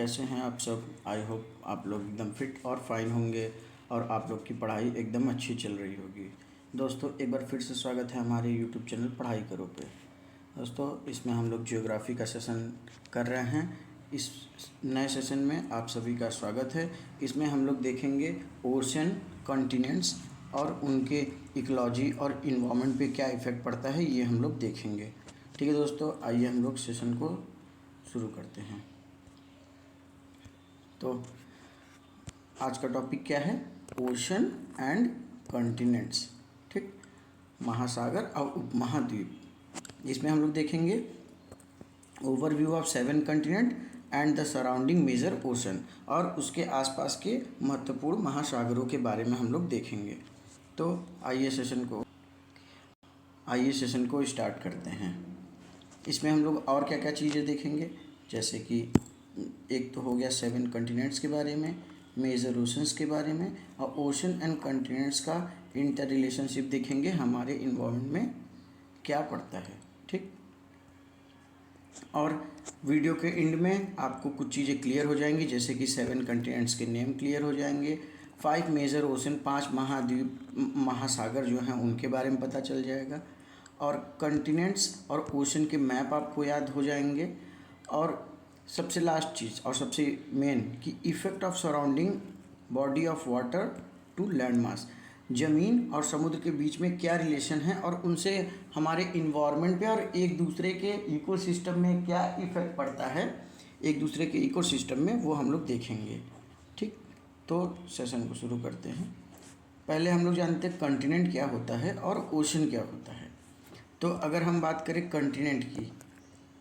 कैसे हैं आप सब। आई होप आप लोग एकदम फिट और फाइन होंगे और आप लोग की पढ़ाई एकदम अच्छी चल रही होगी। दोस्तों एक बार फिर से स्वागत है हमारे यूट्यूब चैनल पढ़ाई करो पे। दोस्तों इसमें हम लोग ज्योग्राफी का सेशन कर रहे हैं। इस नए सेशन में आप सभी का स्वागत है। इसमें हम लोग देखेंगे ओशन, कॉन्टिनेंट्स और उनके इकोलॉजी और इन्वायरमेंट पे क्या इफ़ेक्ट पड़ता है, ये हम लोग देखेंगे। ठीक है दोस्तों, आइए हम लोग सेशन को शुरू करते हैं। तो आज का टॉपिक क्या है? Ocean and continents. ठीक, महासागर और उपमहाद्वीप। इसमें हम लोग देखेंगे overview of 7 continent and the surrounding major ocean, और उसके आसपास के महत्वपूर्ण महासागरों के बारे में हम लोग देखेंगे। तो आइए सेशन को स्टार्ट करते हैं। इसमें हम लोग और क्या क्या चीज़ें देखेंगे, जैसे कि एक तो हो गया 7 कॉन्टिनेंट्स के बारे में, मेजर ओशंस के बारे में, और ओशन एंड कॉन्टिनेंट्स का इंटर रिलेशनशिप देखेंगे, हमारे इन्वायरमेंट में क्या पड़ता है। ठीक, और वीडियो के एंड में आपको कुछ चीज़ें क्लियर हो जाएंगी, जैसे कि 7 कॉन्टिनेंट्स के नेम क्लियर हो जाएंगे, 5 मेजर ओशन, 5 महाद्वीप महासागर जो हैं उनके बारे में पता चल जाएगा, और कॉन्टिनेंट्स और ओशन के मैप आपको याद हो जाएंगे। और सबसे लास्ट चीज़ और सबसे मेन कि effect of surrounding body of water to land mass, ज़मीन और समुद्र के बीच में क्या रिलेशन है और उनसे हमारे इन्वायरमेंट पे और एक दूसरे के इकोसिस्टम में क्या इफ़ेक्ट पड़ता है, एक दूसरे के इकोसिस्टम में, वो हम लोग देखेंगे। ठीक, तो सेशन को शुरू करते हैं। पहले हम लोग जानते हैं कॉन्टिनेंट क्या होता है और ओशन क्या होता है। तो अगर हम बात करें कॉन्टिनेंट की,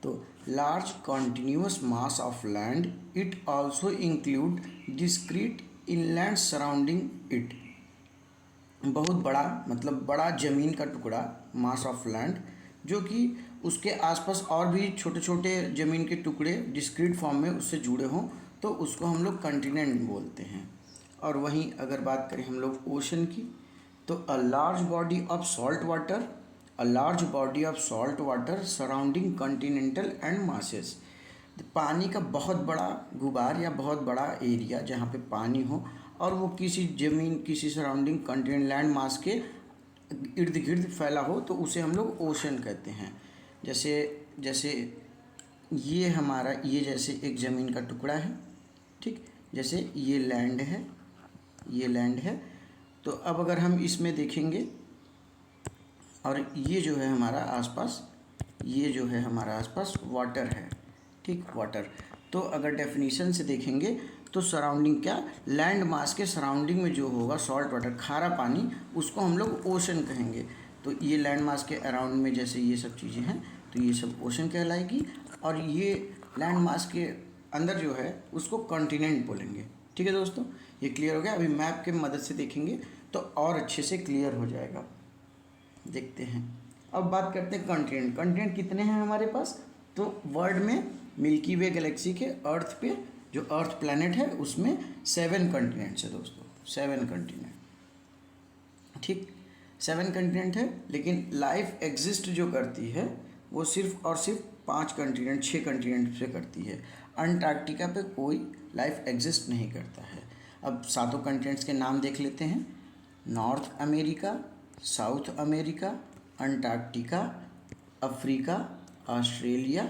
तो large continuous mass of land, it also include discrete inland surrounding it. बहुत बड़ा मतलब बड़ा ज़मीन का टुकड़ा, मास ऑफ लैंड, जो कि उसके आसपास और भी छोटे छोटे ज़मीन के टुकड़े डिस्क्रीट फॉर्म में उससे जुड़े हों, तो उसको हम लोग कॉन्टिनेंट बोलते हैं। और वहीं अगर बात करें हम लोग ओशन की, तो a large body of salt water, a large body of salt water surrounding continental and marshes। पानी का बहुत बड़ा गुबार या बहुत बड़ा एरिया जहाँ पे पानी हो और वो किसी ज़मीन, किसी सराउंडिंग कॉन्टिनेंट लैंड मास के इर्द गिर्द फैला हो, तो उसे हम लोग ओशन कहते हैं। जैसे ये हमारा, ये जैसे एक ज़मीन का टुकड़ा है, ठीक, जैसे ये लैंड है, ये लैंड है। तो अब अगर हम इसमें देखेंगे, और ये जो है हमारा आसपास, ये जो है हमारा आसपास वाटर है, ठीक, वाटर। तो अगर डेफिनेशन से देखेंगे तो सराउंडिंग क्या, लैंड मास के सराउंडिंग में जो होगा सॉल्ट वाटर, खारा पानी, उसको हम लोग ओशन कहेंगे। तो ये लैंड मास के अराउंड में जैसे ये सब चीज़ें हैं, तो ये सब ओशन कहलाएगी। और ये लैंड मास के अंदर जो है उसको कॉन्टिनेंट बोलेंगे। ठीक है दोस्तों, ये क्लियर हो गया। अभी मैप के मदद से देखेंगे तो और अच्छे से क्लियर हो जाएगा। देखते हैं, अब बात करते हैं कॉन्टिनेंट। कॉन्टिनेंट कितने हैं हमारे पास? तो वर्ल्ड में मिल्की वे गैलेक्सी के अर्थ पे, जो अर्थ प्लैनेट है, उसमें 7 कॉन्टिनेंट्स है दोस्तों, 7 कॉन्टिनेंट। ठीक, 7 कॉन्टिनेंट है, लेकिन लाइफ एग्जिस्ट जो करती है वो सिर्फ और सिर्फ 5 कॉन्टिनेंट, 6 कॉन्टिनेंट पे करती है। अंटार्कटिका पे कोई लाइफ एग्जिस्ट नहीं करता है। अब 7 कॉन्टिनेंट्स के नाम देख लेते हैं। North America, south America, Antarctica, Africa, Australia,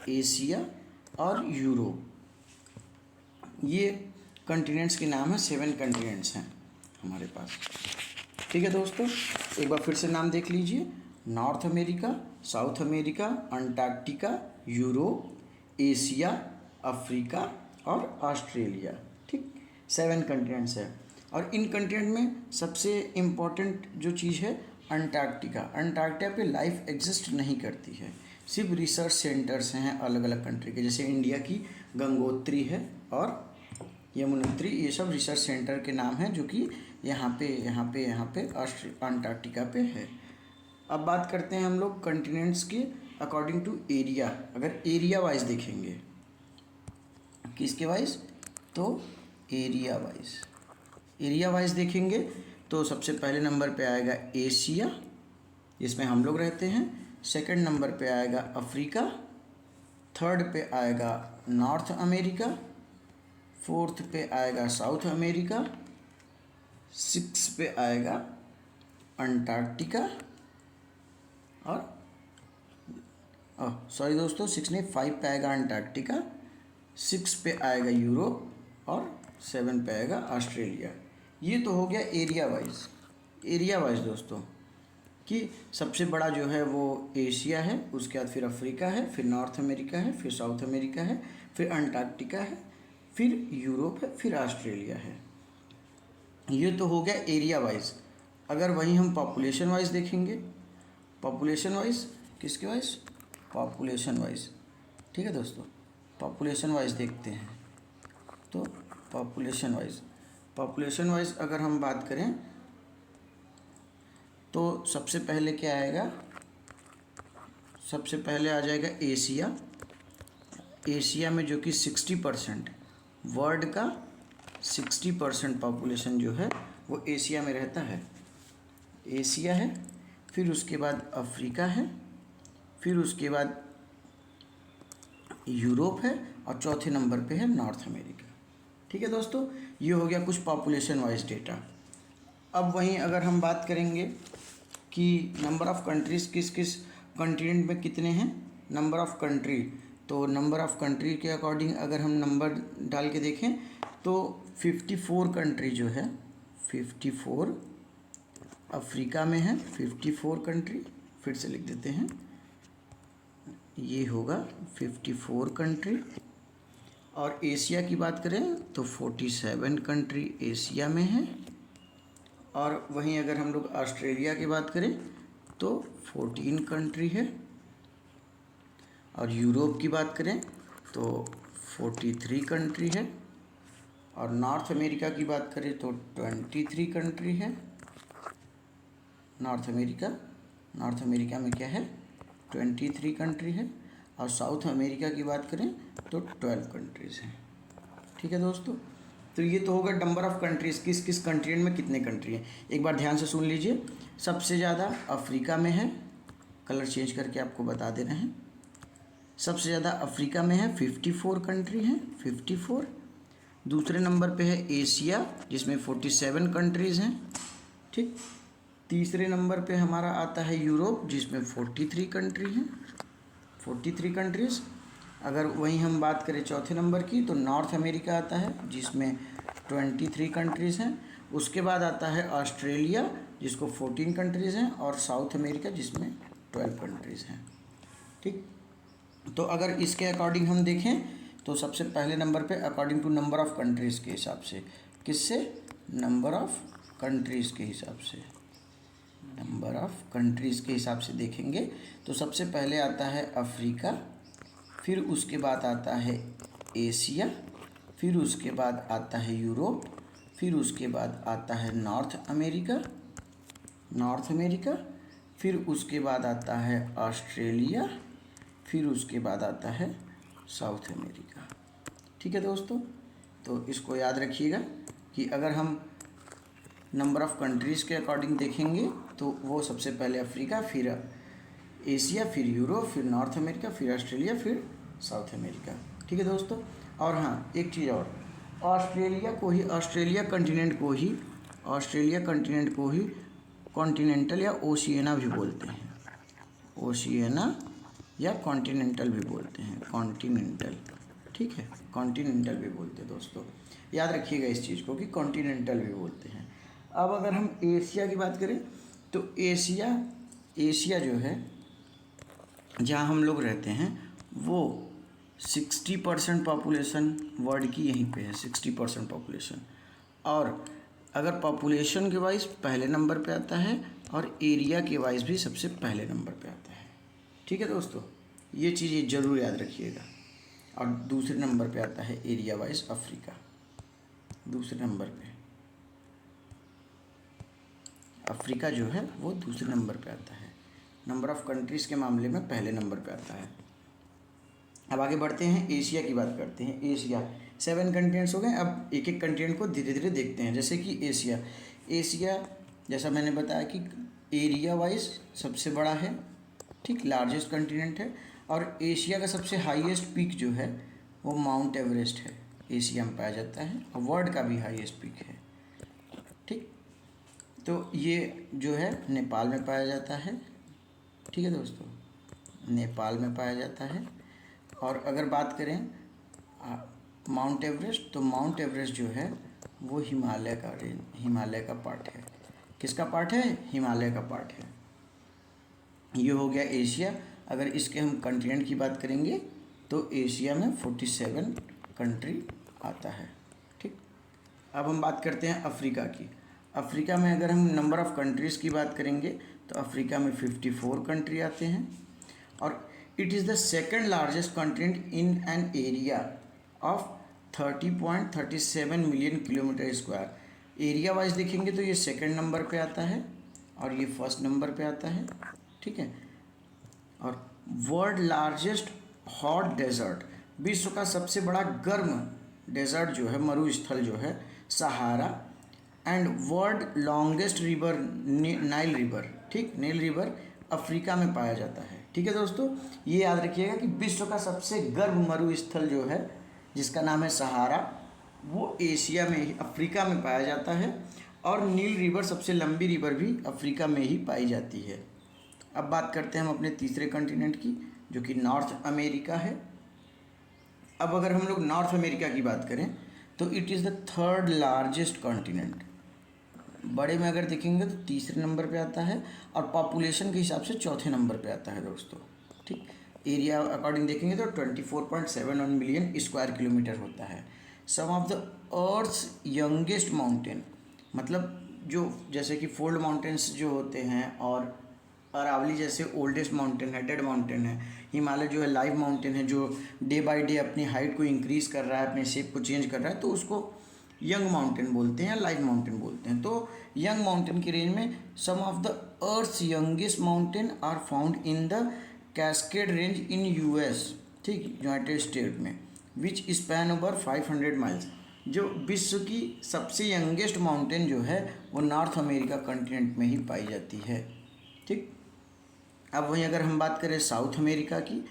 Asia और यूरोप। ये कॉन्टिनेंट्स के नाम है, 7 कॉन्टिनेंट्स हैं हमारे पास। ठीक है दोस्तों, एक बार फिर से नाम देख लीजिए। North America, south America, Antarctica, Europe, Asia, Africa और ऑस्ट्रेलिया। ठीक, 7 कॉन्टिनेंट्स है। और इन कॉन्टिनेंट में सबसे इम्पॉर्टेंट जो चीज़ है अंटार्कटिका। अंटार्कटिका पे लाइफ एग्जिस्ट नहीं करती है, सिर्फ रिसर्च सेंटर्स हैं अलग अलग कंट्री के, जैसे इंडिया की गंगोत्री है और यमुनोत्री, ये सब रिसर्च सेंटर के नाम हैं जो कि यहाँ पे अंटार्कटिका पे है। अब बात करते हैं हम लोग कॉन्टिनेंट्स के अकॉर्डिंग टू एरिया। अगर एरिया वाइज देखेंगे, किसके वाइज? तो एरिया वाइज देखेंगे तो सबसे पहले नंबर पे आएगा एशिया, जिसमें हम लोग रहते हैं। सेकंड नंबर पे आएगा अफ्रीका, थर्ड पे आएगा नॉर्थ अमेरिका, 4th पे आएगा साउथ अमेरिका, 6 पे आएगा अंटार्कटिका, और सॉरी दोस्तों 6 नहीं 5 पे आएगा अंटार्कटिका, 6 पे आएगा यूरोप, और 7 पे आएगा ऑस्ट्रेलिया। ये तो हो गया एरिया वाइज दोस्तों, कि सबसे बड़ा जो है वो एशिया है, उसके बाद फिर अफ्रीका है, फिर नॉर्थ अमेरिका है, फिर साउथ अमेरिका है, फिर अंटार्कटिका है, फिर यूरोप है, फिर ऑस्ट्रेलिया है। ये तो हो गया एरिया वाइज। अगर वहीं हम पॉपुलेशन वाइज देखेंगे, पॉपुलेशन वाइज किसके वाइज, पॉपुलेशन वाइज, ठीक है दोस्तों, पॉपुलेशन वाइज देखते हैं। तो पॉपुलेशन वाइज अगर हम बात करें तो सबसे पहले क्या आएगा, सबसे पहले आ जाएगा एशिया में, जो कि 60% वर्ल्ड का 60% पॉपुलेशन जो है वो एशिया में रहता है, एशिया है। फिर उसके बाद अफ्रीका है, फिर उसके बाद यूरोप है, और चौथे नंबर पे है नॉर्थ अमेरिका। ठीक है दोस्तों, ये हो गया कुछ पॉपुलेशन वाइज डेटा। अब वहीं अगर हम बात करेंगे कि नंबर ऑफ़ कंट्रीज़ किस किस कॉन्टिनेंट में कितने हैं, नंबर ऑफ़ कंट्री, तो नंबर ऑफ़ कंट्री के अकॉर्डिंग अगर हम नंबर डाल के देखें तो 54 कंट्री जो है, 54 अफ्रीका में है, 54 कंट्री, फिर से लिख देते हैं, ये होगा 54 कंट्री। और एशिया की बात करें तो 47 कंट्री एशिया में है। और वहीं अगर हम लोग ऑस्ट्रेलिया की बात करें तो 14 कंट्री है। और यूरोप की बात करें तो 43 कंट्री है। और नॉर्थ अमेरिका की बात करें तो 23 कंट्री है। नॉर्थ अमेरिका में क्या है, 23 कंट्री है। और साउथ अमेरिका की बात करें तो 12 कंट्रीज़ हैं। ठीक है दोस्तों, तो ये तो होगा नंबर ऑफ़ कंट्रीज़, किस किस कंट्रीन में कितने कंट्री हैं। एक बार ध्यान से सुन लीजिए, सबसे ज़्यादा अफ्रीका में है, कलर चेंज करके आपको बता दे रहे हैं, सबसे ज़्यादा अफ्रीका में है, 54 कंट्री हैं, 54। दूसरे नंबर पे है एशिया जिसमें 47 कंट्रीज़ हैं, ठीक। तीसरे नंबर पे हमारा आता है यूरोप जिसमें 43 कंट्री हैं, 43 कंट्रीज़। अगर वहीं हम बात करें चौथे नंबर की तो नॉर्थ अमेरिका आता है जिसमें 23 कंट्रीज़ हैं। उसके बाद आता है ऑस्ट्रेलिया जिसको 14 कंट्रीज़ हैं, और साउथ अमेरिका जिसमें 12 कंट्रीज़ हैं, ठीक। तो अगर इसके अकॉर्डिंग हम देखें तो सबसे पहले नंबर पे according to number of countries के हिसाब से, किससे, नंबर ऑफ़ कंट्रीज़ के हिसाब से, नंबर ऑफ़ कंट्रीज़ के हिसाब से देखेंगे तो सबसे पहले आता है अफ्रीका, फिर उसके बाद आता है एशिया, फिर उसके बाद आता है यूरोप, फिर उसके बाद आता है नॉर्थ अमेरिका, फिर उसके बाद आता है ऑस्ट्रेलिया, फिर उसके बाद आता है साउथ अमेरिका। ठीक है दोस्तों, तो इसको याद रखिएगा कि अगर हम नंबर ऑफ़ कंट्रीज़ के अकॉर्डिंग देखेंगे तो वो सबसे पहले अफ्रीका, फिर एशिया, फिर यूरोप, फिर नॉर्थ अमेरिका, फिर ऑस्ट्रेलिया, फिर साउथ अमेरिका। ठीक है दोस्तों, और हाँ एक चीज़ और, ऑस्ट्रेलिया कंटिनेंट को ही कॉन्टिनेंटल या ओशियाना भी बोलते हैं, ओशियाना या कॉन्टिनेंटल भी बोलते हैं, कॉन्टिनेंटल, ठीक है, कॉन्टिनेंटल भी बोलते हैं दोस्तों, याद रखिएगा इस चीज़ को कि कॉन्टिनेंटल भी बोलते हैं। अब अगर हम एशिया की बात करें तो एशिया जो है जहाँ हम लोग रहते हैं वो 60% पॉपुलेशन वर्ल्ड की यहीं पे है, 60% पॉपुलेशन। और अगर पॉपुलेशन के वाइज पहले नंबर पे आता है और एरिया के वाइज भी सबसे पहले नंबर पे आता है। ठीक है दोस्तों, ये चीज़ें ज़रूर याद रखिएगा। और दूसरे नंबर पे आता है एरिया वाइज अफ्रीका, दूसरे नंबर पे अफ्रीका जो है वो दूसरे नंबर पे आता है, नंबर ऑफ़ कंट्रीज़ के मामले में पहले नंबर पे आता है। अब आगे बढ़ते हैं, एशिया की बात करते हैं। एशिया 7 कंटिनेंट्स हो गए। अब एक एक कंटिनेंट को धीरे धीरे देखते हैं। जैसे कि एशिया जैसा मैंने बताया कि एरिया वाइज सबसे बड़ा है, ठीक, लार्जेस्ट कंटिनेंट है। और एशिया का सबसे हाईएस्ट पीक जो है वो माउंट एवरेस्ट है, एशिया में पाया जाता है और वर्ल्ड का भी हाईएस्ट पीक है। ठीक, तो ये जो है नेपाल में पाया जाता है। ठीक है दोस्तों, नेपाल में पाया जाता है। और अगर बात करें माउंट एवरेस्ट, तो माउंट एवरेस्ट जो है वो हिमालय का पार्ट है। किसका पार्ट है? हिमालय का पार्ट है। ये हो गया एशिया। अगर इसके हम कंटिनेंट की बात करेंगे तो एशिया में 47 कंट्री आता है। ठीक, अब हम बात करते हैं अफ्रीका की। अफ्रीका में अगर हम नंबर ऑफ़ कंट्रीज़ की बात करेंगे तो अफ्रीका में 54 कंट्री आते हैं और it is the second largest continent in an area of 30.37 million kilometre square. Area wise देखेंगे तो ये सेकंड नंबर पे आता है और ये फर्स्ट नंबर पे आता है। ठीक है, और वर्ल्ड लार्जेस्ट हॉट डेजर्ट, विश्व का सबसे बड़ा गर्म डेजर्ट जो है, मरुस्थल जो है, Sahara. And world longest river Nile river. ठीक, नाइल रिवर अफ्रीका में पाया जाता है। ठीक है दोस्तों, ये याद रखिएगा कि विश्व का सबसे गर्म मरुस्थल जो है जिसका नाम है सहारा, वो एशिया में ही, अफ्रीका में पाया जाता है। और नील रिवर, सबसे लंबी रिवर भी अफ्रीका में ही पाई जाती है। अब बात करते हैं हम अपने तीसरे कंटिनेंट की, जो कि नॉर्थ अमेरिका है। अब अगर हम लोग नॉर्थ अमेरिका की बात करें तो it is the third largest continent. बड़े में अगर देखेंगे तो तीसरे नंबर पे आता है और पॉपुलेशन के हिसाब से चौथे नंबर पे आता है दोस्तों। ठीक, एरिया अकॉर्डिंग देखेंगे तो 24.71 मिलियन स्क्वायर किलोमीटर होता है। Some of the earth's youngest mountain, मतलब जो जैसे कि फोल्ड माउंटेन्स जो होते हैं और अरावली जैसे ओल्डेस्ट माउंटेन है, डेड माउंटेन है। हिमालय जो है लाइव माउंटेन है, जो डे बाय डे अपनी हाइट को इंक्रीज़ कर रहा है, अपने शेप को चेंज कर रहा है, तो उसको यंग माउंटेन बोलते हैं या लाइव माउंटेन बोलते हैं। तो यंग माउंटेन की रेंज में some of the earth's youngest mountain are found in the Cascade range in US. ठीक, यूनाइटेड स्टेट में, विच स्पैन ओवर 500 माइल्स। जो विश्व की सबसे यंगेस्ट माउंटेन जो है वो नॉर्थ अमेरिका कॉन्टिनेंट में ही पाई जाती है। ठीक, अब वहीं अगर हम बात करें साउथ अमेरिका की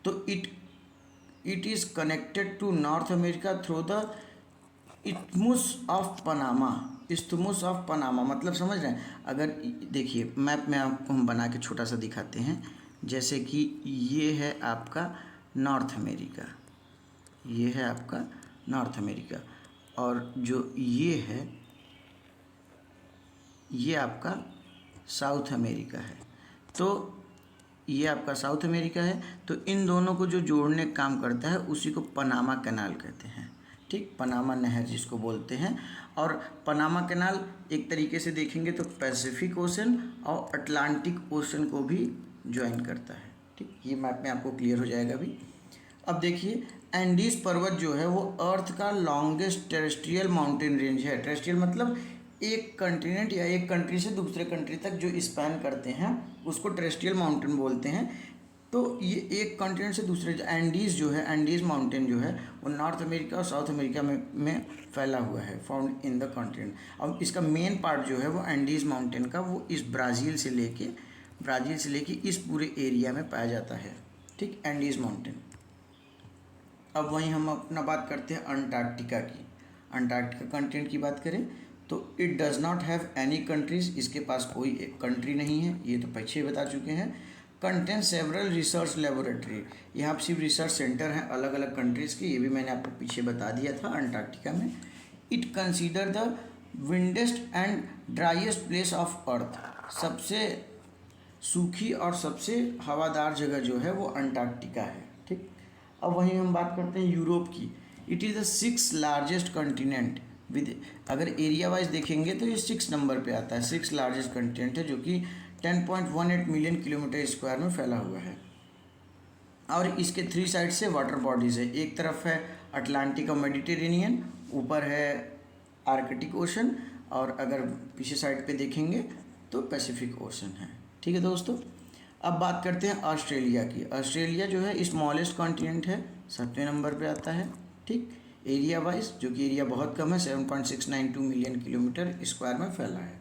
तो it is connected to North America through the isthmus of Panama. Isthmus of Panama मतलब समझ रहे हैं? अगर देखिए मैप में आपको हम बना के छोटा सा दिखाते हैं, जैसे कि ये है आपका नॉर्थ अमेरिका, ये है आपका नॉर्थ अमेरिका, और जो ये है ये आपका साउथ अमेरिका है। तो ये आपका साउथ अमेरिका है। तो इन दोनों को जो जोड़ने का काम करता है उसी को पनामा कैनाल कहते हैं। ठीक, पनामा नहर जिसको बोलते हैं। और पनामा कैनाल एक तरीके से देखेंगे तो पैसिफिक ओशन और अटलांटिक ओशन को भी ज्वाइन करता है। ठीक, ये मैप में आपको क्लियर हो जाएगा अभी। अब देखिए, एंडीज पर्वत जो है वो अर्थ का लॉन्गेस्ट टेरेस्ट्रियल माउंटेन रेंज है। टेरेस्ट्रियल मतलब एक कंटिनेंट या एक कंट्री से दूसरे कंट्री तक जो स्पैन करते हैं उसको टेरेस्ट्रियल माउंटेन बोलते हैं। तो ये एक कॉन्टिनेंट से दूसरे, एंडीज़ जो है, एंडीज़ माउंटेन जो है वो नॉर्थ अमेरिका और साउथ अमेरिका में फैला हुआ है, फाउंड इन द कॉन्टिनेंट। अब इसका मेन पार्ट जो है वो एंडीज़ माउंटेन का, वो इस ब्राज़ील से लेके इस पूरे एरिया में पाया जाता है। ठीक, एंडीज़ माउंटेन। अब वहीं हम अपना बात करते हैं अंटार्कटिका की। अंटार्कटिका कॉन्टिनेंट की बात करें तो it does not have any countries, इसके पास कोई एक कंट्री नहीं है, ये तो पीछे बता चुके हैं। कंटेन सेवरल रिसर्च लेबोरेटरी, यहाँ पर सिर्फ रिसर्च सेंटर हैं अलग अलग कंट्रीज़ के, ये भी मैंने आपको पीछे बता दिया था अंटार्कटिका में। It consider the windiest and driest place of earth, सबसे सूखी और सबसे हवादार जगह जो है वो अंटार्कटिका है। ठीक, अब वहीं हम बात करते हैं यूरोप की। It is the 6th largest continent with, अगर एरिया वाइज देखेंगे तो ये 6 नंबर पे आता है। 6th लार्जेस्ट कॉन्टिनेंट है जो कि 10.18 मिलियन किलोमीटर स्क्वायर में फैला हुआ है। और इसके 3 साइड से वाटर बॉडीज़ है। एक तरफ है अटलांटिक और मेडिटेरेनियन, ऊपर है आर्कटिक ओशन, और अगर पीछे साइड पे देखेंगे तो पैसिफिक ओशन है। ठीक है दोस्तों, अब बात करते हैं ऑस्ट्रेलिया की। ऑस्ट्रेलिया जो है स्मॉलेस्ट कॉन्टिनेंट है, 7वें नंबर पे आता है। ठीक, एरिया वाइज, जो कि एरिया बहुत कम है, 7.692 मिलियन किलोमीटर स्क्वायर में फैला है।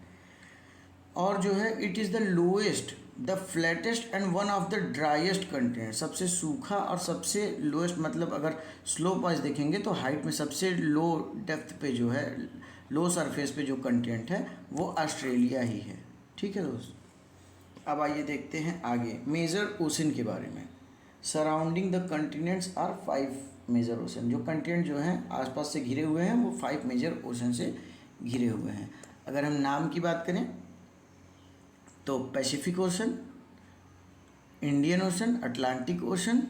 और जो है it is the lowest, the flattest and one of the driest continent. सबसे सूखा और सबसे लोएस्ट, मतलब अगर स्लोप वाइज देखेंगे तो हाइट में सबसे लो डेप्थ पे जो है, लो सरफेस पे जो कंटिनेंट है वो ऑस्ट्रेलिया ही है। ठीक है दोस्त, अब आइए देखते हैं आगे मेजर ओशन के बारे में। Surrounding the continents are 5 major ocean. जो कंटिनेंट जो हैं आसपास से घिरे हुए हैं वो 5 मेजर ओशन से घिरे हुए हैं। अगर हम नाम की बात करें तो Pacific ocean, Indian ocean, Atlantic ocean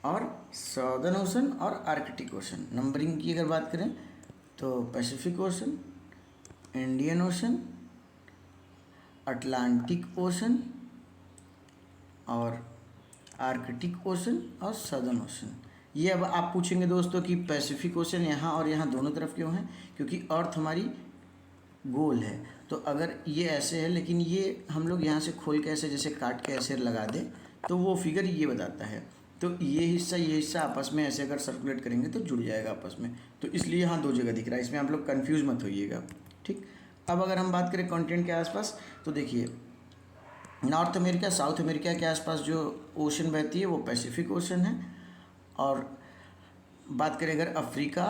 और सदर्न ओशन और आर्कटिक ओशन। नंबरिंग की अगर बात करें तो Pacific ocean, Indian ocean, Atlantic ocean और आर्कटिक ओशन और सदर्न ओशन। ये अब आप पूछेंगे दोस्तों कि पैसिफिक ओशन यहाँ और यहाँ दोनों तरफ क्यों है? क्योंकि अर्थ हमारी गोल है, तो अगर ये ऐसे है, लेकिन ये हम लोग यहाँ से खोल के ऐसे जैसे काट के ऐसे लगा दें तो वो फिगर ये बताता है, तो ये हिस्सा आपस में ऐसे अगर सर्कुलेट करेंगे तो जुड़ जाएगा आपस में, तो इसलिए यहाँ 2 जगह दिख रहा है। इसमें आप लोग कन्फ्यूज़ मत होइएगा। ठीक, अब अगर हम बात करें कॉन्टिनेंट के आसपास तो देखिए नॉर्थ अमेरिका, साउथ अमेरिका के आसपास जो ओशन बहती है वो पैसिफिक ओशन है। और बात करें अगर अफ्रीका,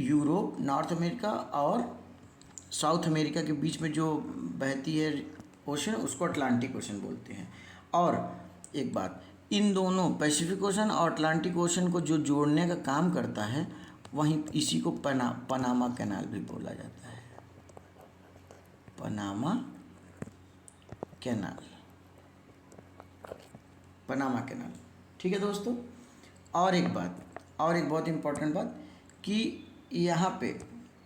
यूरोप, नॉर्थ अमेरिका और साउथ अमेरिका के बीच में जो बहती है ओशन उसको अटलांटिक ओशन बोलते हैं। और एक बात, इन दोनों पैसिफिक ओशन और अटलांटिक ओशन को जो जोड़ने का काम करता है वहीं इसी को पनामा कैनाल भी बोला जाता है। Panama canal, Panama canal. ठीक है दोस्तों, और एक बहुत इम्पॉर्टेंट बात कि यहाँ पे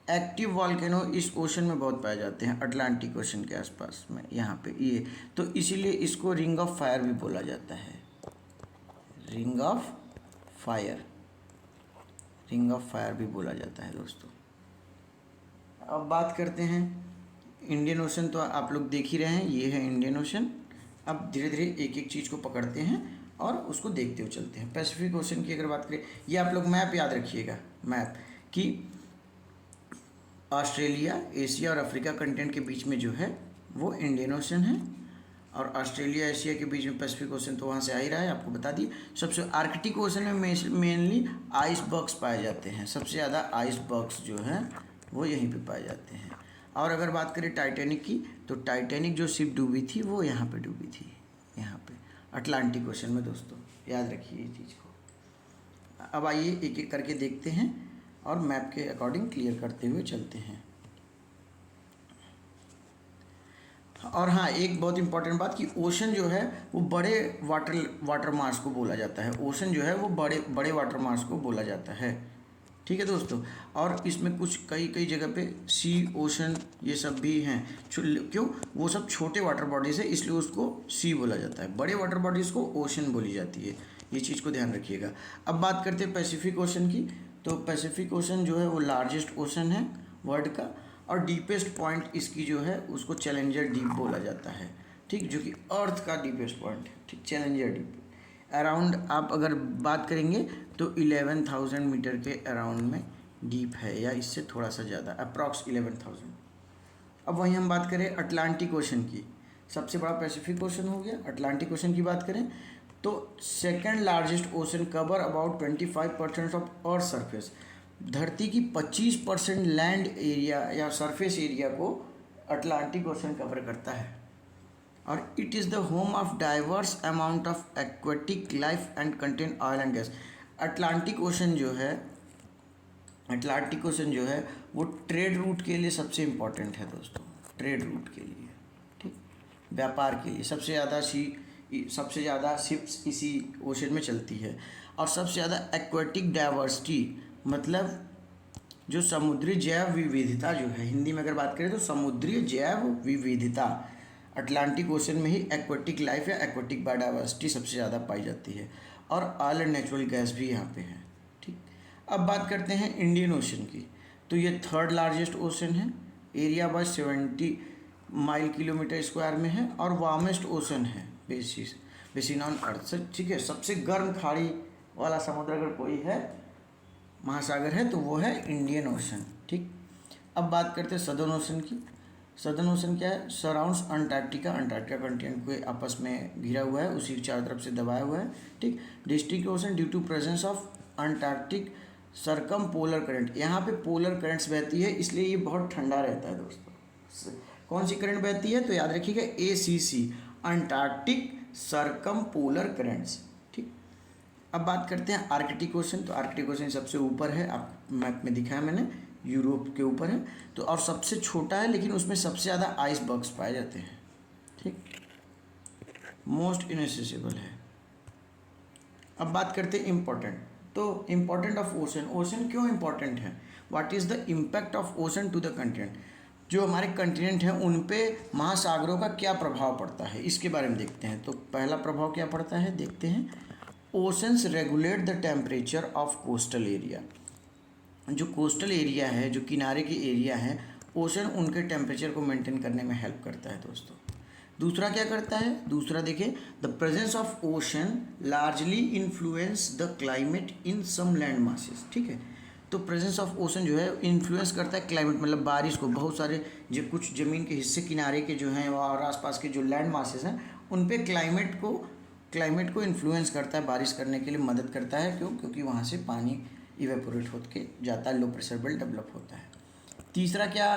एक्टिव वॉल्केनो इस ओशन में बहुत पाए जाते हैं, अटलांटिक ओशन के आसपास में यहाँ पे ये, तो इसीलिए इसको रिंग ऑफ फायर भी बोला जाता है। रिंग ऑफ फायर भी बोला जाता है दोस्तों। अब बात करते हैं इंडियन ओशन, तो आप लोग देख ही रहे हैं ये है इंडियन ओशन। अब धीरे धीरे एक एक चीज़ को पकड़ते हैं और उसको देखते हुए चलते हैं। पैसिफिक ओशन की अगर बात करें, ये आप लोग मैप याद रखिएगा, मैप कि ऑस्ट्रेलिया, एशिया और अफ्रीका कंटिनेंट के बीच में जो है वो इंडियन ओशन है, और ऑस्ट्रेलिया एशिया के बीच में पैसिफिक ओशन तो वहाँ से आ ही रहा है, आपको बता दिए। सबसे आर्कटिक ओशन में मेनली आइस बर्ग्स पाए जाते हैं, सबसे ज़्यादा आइस बर्ग्स जो हैं वो यहीं पे पाए जाते हैं। और अगर बात करें टाइटैनिक की, तो टाइटैनिक जो शिप डूबी थी वो यहाँ पे डूबी थी, यहाँ पे अटलांटिक ओशन में दोस्तों, याद रखिए ये चीज़ को। अब आइए एक एक करके देखते हैं और मैप के अकॉर्डिंग क्लियर करते हुए चलते हैं। और हाँ, एक बहुत इंपॉर्टेंट बात कि ओशन जो है वो बड़े वाटर मास को बोला जाता है। ओशन जो है वो बड़े वाटर मास को बोला जाता है। ठीक है दोस्तों, और इसमें कुछ कई जगह पे सी, ओशन ये सब भी हैं। क्यों? वो सब छोटे वाटर बॉडीज़ है इसलिए उसको सी बोला जाता है, बड़े वाटर बॉडीज़ को ओशन बोली जाती है। ये चीज़ को ध्यान रखिएगा। अब बात करते हैं पैसिफिक ओशन की, तो पैसिफिक ओशन जो है वो लार्जेस्ट ओशन है वर्ल्ड का, और डीपेस्ट पॉइंट इसकी जो है उसको चैलेंजर डीप बोला जाता है। ठीक, जो कि अर्थ का डीपेस्ट पॉइंट है। ठीक, चैलेंजर डीप अराउंड आप अगर बात करेंगे तो 11,000 मीटर के अराउंड में डीप है, या इससे थोड़ा सा ज़्यादा, अप्रॉक्स 11,000। अब वहीं हम बात करें अटलांटिक ओशन की, सबसे बड़ा पैसिफिक ओशन हो गया। अटलांटिक ओशन की बात करें तो second largest ocean, cover about 25% of earth surface. धरती की 25% लैंड एरिया या सरफेस एरिया को अटलांटिक ओशन कवर करता है, और it is the home of diverse amount of aquatic life and contain oil and gas. Atlantic ocean जो है वो ट्रेड रूट के लिए सबसे इम्पॉर्टेंट है दोस्तों, ट्रेड रूट के लिए। ठीक, व्यापार के लिए सबसे ज़्यादा शिप्स इसी ओशन में चलती है, और सबसे ज़्यादा एक्वेटिक डाइवर्सिटी, मतलब जो समुद्री जैव विविधता जो है, हिंदी में अगर बात करें तो समुद्री जैव विविधता, अटलांटिक ओशन में ही एक्वेटिक लाइफ या एक्वेटिक बायोडाइवर्सिटी सबसे ज़्यादा पाई जाती है, और ऑयल एंड नेचुरल गैस भी यहाँ पे है। ठीक, अब बात करते हैं इंडियन ओशन की, तो ये थर्ड लार्जेस्ट ओशन है, area bye 70 mile kilometre square में है, और वार्मेस्ट ओशन है बेसिन ऑन अर्थ। ठीक है, सबसे गर्म खाड़ी वाला समुद्र अगर कोई है, महासागर है, तो वो है इंडियन ओशन। ठीक, अब बात करते हैं सदर्न ओशन की, सदर्न ओशन क्या है? सराउंड्स अंटार्कटिका, अंटार्कटिका कंटिनेंट को आपस में घिरा हुआ है, उसी चारों तरफ से दबाया हुआ है। ठीक। District ocean due to presence of Antarctic circumpolar current, यहाँ पे पोलर करंट्स बहती है, इसलिए ये बहुत ठंडा रहता है दोस्तों। कौन सी करंट बहती है? तो याद रखिएगा ACC, अंटार्कटिक सरकम पोलर करंट्स। ठीक। अब बात करते हैं आर्कटिक ओशन। तो आर्कटिक ओशन सबसे ऊपर है, आप मैप में दिखाया मैंने, यूरोप के ऊपर है। तो और सबसे छोटा है, लेकिन उसमें सबसे ज़्यादा आइसबर्ग्स पाए जाते हैं। ठीक। मोस्ट इनएसेसिबल है। अब बात करते हैं इम्पोर्टेंट। तो इम्पोर्टेंट ऑफ ओशन, ओशन क्यों इम्पोर्टेंट है? What is the impact of ocean to the continent, जो हमारे कंटिनेंट हैं उन पे महासागरों का क्या प्रभाव पड़ता है, इसके बारे में देखते हैं। तो पहला प्रभाव क्या पड़ता है, देखते हैं। Oceans regulate the temperature of coastal area, जो कोस्टल एरिया है, जो किनारे की एरिया है, ओशन उनके टेम्परेचर को मेंटेन करने में हेल्प करता है दोस्तों। दूसरा क्या करता है? दूसरा देखिए, the presence of ocean largely influence the climate in some land masses. ठीक है, तो प्रेजेंस ऑफ ओशन जो है इन्फ्लुएंस करता है क्लाइमेट, मतलब बारिश को। बहुत सारे जो कुछ ज़मीन के हिस्से किनारे के जो हैं और आसपास के जो लैंड मासेस हैं उन पे क्लाइमेट को इन्फ्लुएंस करता है, बारिश करने के लिए मदद करता है। क्यों? क्योंकि वहाँ से पानी इवेपोरेट होकर जाता है, लो प्रेशर बेल्ट डेवलप होता है। तीसरा क्या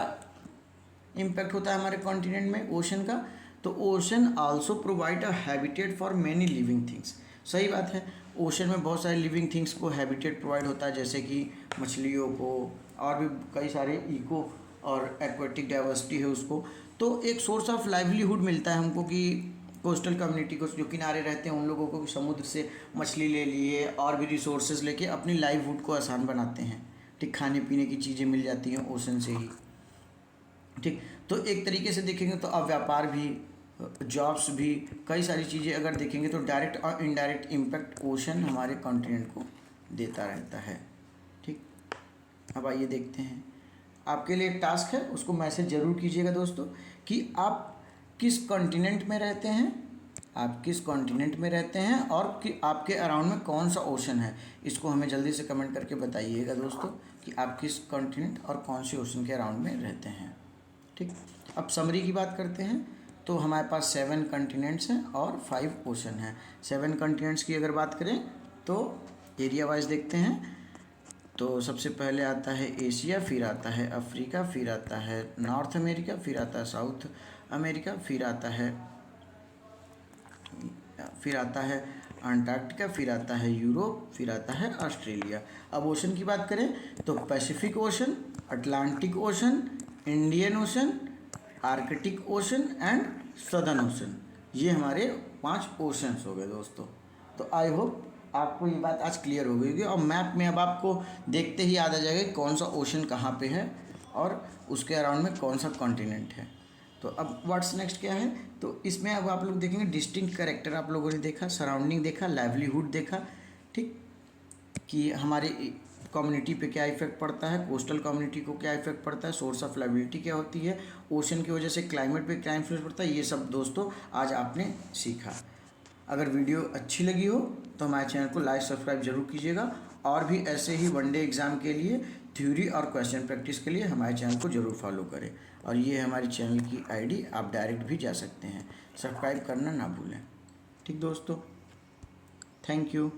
इम्पैक्ट होता है हमारे कॉन्टिनेंट में ओशन का? तो ocean also provide a habitat for many living things. सही बात है, ओशन में बहुत सारे लिविंग थिंग्स को हैबिटेट प्रोवाइड होता है, जैसे कि मछलियों को, और भी कई सारे इको और एक्वेटिक डाइवर्सिटी है उसको। तो एक सोर्स ऑफ लाइवलीहुड मिलता है हमको कि कोस्टल कम्युनिटी को, जो किनारे रहते हैं उन लोगों को समुद्र से मछली ले लिए और भी रिसोर्सेज लेके अपनी लाइवहुड को आसान बनाते हैं। ठीक, खाने पीने की चीज़ें मिल जाती हैं ओशन से ही। ठीक, तो एक तरीके से देखेंगे तो अब व्यापार भी, जॉब्स भी, कई सारी चीज़ें अगर देखेंगे तो डायरेक्ट और इनडायरेक्ट इम्पैक्ट ओशन हमारे कॉन्टिनेंट को देता रहता है। ठीक, अब आइए देखते हैं। आपके लिए एक टास्क है, उसको मैसेज ज़रूर कीजिएगा दोस्तों कि आप किस कॉन्टिनेंट में रहते हैं, आप किस कॉन्टिनेंट में रहते हैं और कि आपके अराउंड में कौन सा ओशन है। इसको हमें जल्दी से कमेंट करके बताइएगा दोस्तों कि आप किस कॉन्टिनेंट और कौन से ओशन के अराउंड में रहते हैं। ठीक, अब समरी की बात करते हैं। तो हमारे पास 7 कॉन्टिनेंट्स हैं और 5 ओशन हैं। 7 कॉन्टिनेंट्स की अगर बात करें तो एरिया वाइज देखते हैं। तो सबसे पहले आता है एशिया, फिर आता है अफ्रीका, फिर आता है नॉर्थ अमेरिका, फिर आता है साउथ अमेरिका, फिर आता है अंटार्कटिका, फिर आता है यूरोप, फिर आता है ऑस्ट्रेलिया। अब ओशन की बात करें तो Pacific ocean, Atlantic ocean, Indian ocean, Arctic ocean and southern ocean, ये हमारे 5 ओशंस हो गए दोस्तों। तो आई होप आपको ये बात आज क्लियर हो गई होगी और मैप में अब आपको देखते ही याद आ जाएगा कि कौन सा ओशन कहाँ पे है और उसके अराउंड में कौन सा कॉन्टिनेंट है। तो अब व्हाट्स नेक्स्ट क्या है? तो इसमें अब आप लोग देखेंगे डिस्टिंक्ट कैरेक्टर आप लोगों ने देखा, सराउंडिंग देखा, लाइवलीहुड देखा। ठीक, कि हमारे कम्युनिटी पे क्या इफेक्ट पड़ता है, कोस्टल कम्युनिटी को क्या इफेक्ट पड़ता है, सोर्स ऑफ लाइबिलिटी क्या होती है, ओशन की वजह से क्लाइमेट पे क्या इन्फ्लुएंस पड़ता है, ये सब दोस्तों आज आपने सीखा। अगर वीडियो अच्छी लगी हो तो हमारे चैनल को लाइक सब्सक्राइब जरूर कीजिएगा और भी ऐसे ही वनडे एग्ज़ाम के लिए थ्योरी और क्वेश्चन प्रैक्टिस के लिए हमारे चैनल को ज़रूर फॉलो करें। और ये है हमारे चैनल की आईडी, आप डायरेक्ट भी जा सकते हैं। सब्सक्राइब करना ना भूलें। ठीक दोस्तों, थैंक यू।